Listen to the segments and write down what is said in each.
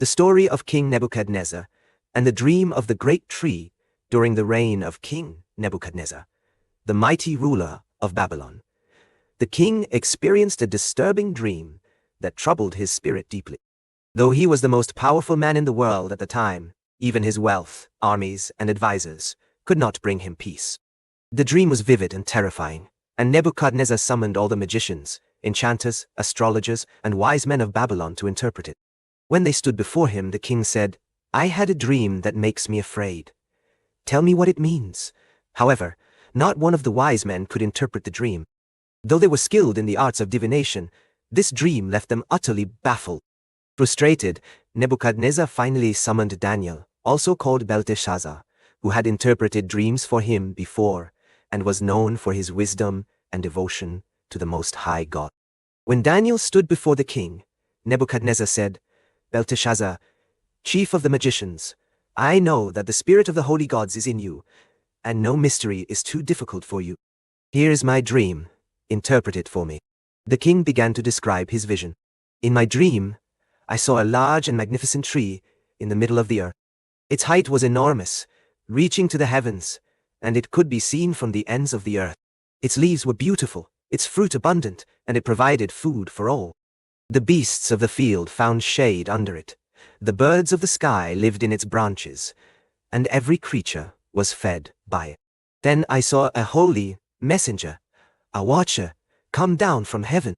The story of King Nebuchadnezzar and the dream of the great tree during the reign of King Nebuchadnezzar, the mighty ruler of Babylon. The king experienced a disturbing dream that troubled his spirit deeply. Though he was the most powerful man in the world at the time, even his wealth, armies, and advisors could not bring him peace. The dream was vivid and terrifying, and Nebuchadnezzar summoned all the magicians, enchanters, astrologers, and wise men of Babylon to interpret it. When they stood before him, the king said, "I had a dream that makes me afraid. Tell me what it means." However, not one of the wise men could interpret the dream. Though they were skilled in the arts of divination, this dream left them utterly baffled. Frustrated, Nebuchadnezzar finally summoned Daniel, also called Belteshazzar, who had interpreted dreams for him before and was known for his wisdom and devotion to the Most High God. When Daniel stood before the king, Nebuchadnezzar said, "Belteshazzar, chief of the magicians, I know that the spirit of the holy gods is in you, and no mystery is too difficult for you. Here is my dream. Interpret it for me." The king began to describe his vision. "In my dream, I saw a large and magnificent tree in the middle of the earth. Its height was enormous, reaching to the heavens, and it could be seen from the ends of the earth. Its leaves were beautiful, its fruit abundant, and it provided food for all. The beasts of the field found shade under it. The birds of the sky lived in its branches, and every creature was fed by it. Then I saw a holy messenger, a watcher, come down from heaven.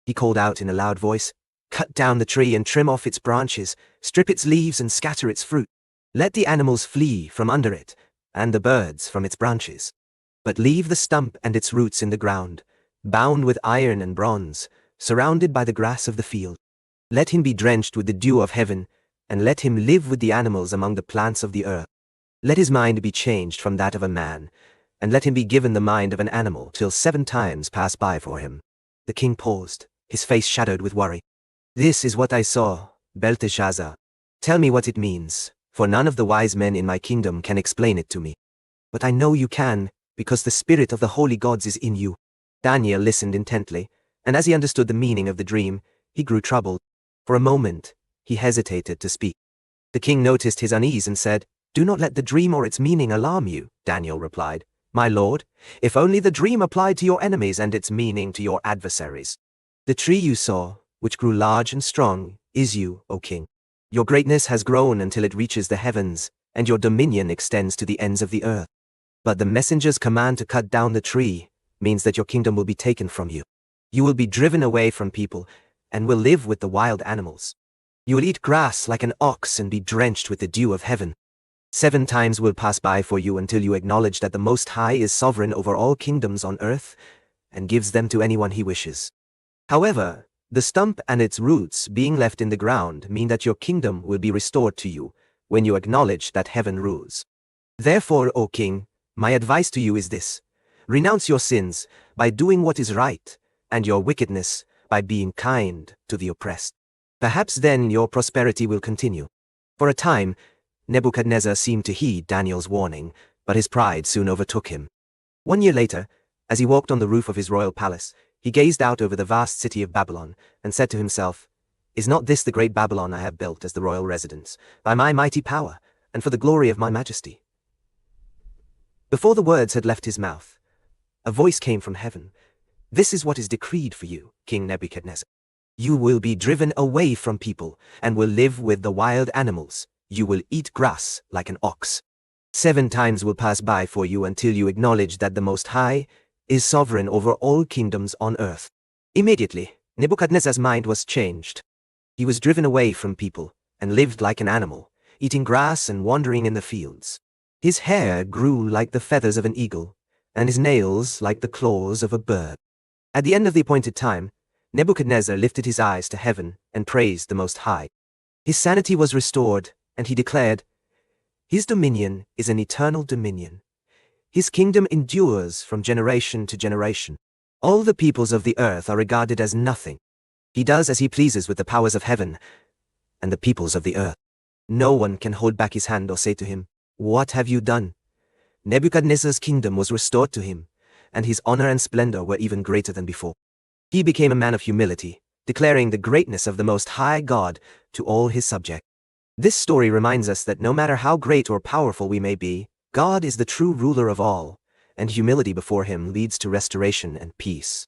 He called out in a loud voice, 'Cut down the tree and trim off its branches, strip its leaves and scatter its fruit. Let the animals flee from under it, and the birds from its branches. But leave the stump and its roots in the ground, bound with iron and bronze, surrounded by the grass of the field. Let him be drenched with the dew of heaven, and let him live with the animals among the plants of the earth. Let his mind be changed from that of a man, and let him be given the mind of an animal till 7 times pass by for him." The king paused, his face shadowed with worry. "This is what I saw, Belteshazzar. Tell me what it means, for none of the wise men in my kingdom can explain it to me. But I know you can, because the spirit of the holy gods is in you." Daniel listened intently, and as he understood the meaning of the dream, he grew troubled. For a moment, he hesitated to speak. The king noticed his unease and said, "Do not let the dream or its meaning alarm you," Daniel replied. "My lord, if only the dream applied to your enemies and its meaning to your adversaries. The tree you saw, which grew large and strong, is you, O king. Your greatness has grown until it reaches the heavens, and your dominion extends to the ends of the earth. But the messenger's command to cut down the tree means that your kingdom will be taken from you. You will be driven away from people, and will live with the wild animals. You will eat grass like an ox and be drenched with the dew of heaven. 7 times will pass by for you until you acknowledge that the Most High is sovereign over all kingdoms on earth, and gives them to anyone he wishes. However, the stump and its roots being left in the ground mean that your kingdom will be restored to you when you acknowledge that heaven rules. Therefore, O king, my advice to you is this: renounce your sins by doing what is right, and your wickedness by being kind to the oppressed. Perhaps then your prosperity will continue." For a time, Nebuchadnezzar seemed to heed Daniel's warning, but his pride soon overtook him. 1 year later, as he walked on the roof of his royal palace, he gazed out over the vast city of Babylon and said to himself, "Is not this the great Babylon I have built as the royal residence, by my mighty power, and for the glory of my majesty?" Before the words had left his mouth, a voice came from heaven. "This is what is decreed for you, King Nebuchadnezzar. You will be driven away from people, and will live with the wild animals. You will eat grass like an ox. 7 times will pass by for you until you acknowledge that the Most High is sovereign over all kingdoms on earth." Immediately, Nebuchadnezzar's mind was changed. He was driven away from people, and lived like an animal, eating grass and wandering in the fields. His hair grew like the feathers of an eagle, and his nails like the claws of a bird. At the end of the appointed time, Nebuchadnezzar lifted his eyes to heaven and praised the Most High. His sanity was restored, and he declared, "His dominion is an eternal dominion. His kingdom endures from generation to generation. All the peoples of the earth are regarded as nothing. He does as he pleases with the powers of heaven and the peoples of the earth. No one can hold back his hand or say to him, 'What have you done?' Nebuchadnezzar's kingdom was restored to him, and his honor and splendor were even greater than before. He became a man of humility, declaring the greatness of the Most High God to all his subjects. This story reminds us that no matter how great or powerful we may be, God is the true ruler of all, and humility before him leads to restoration and peace.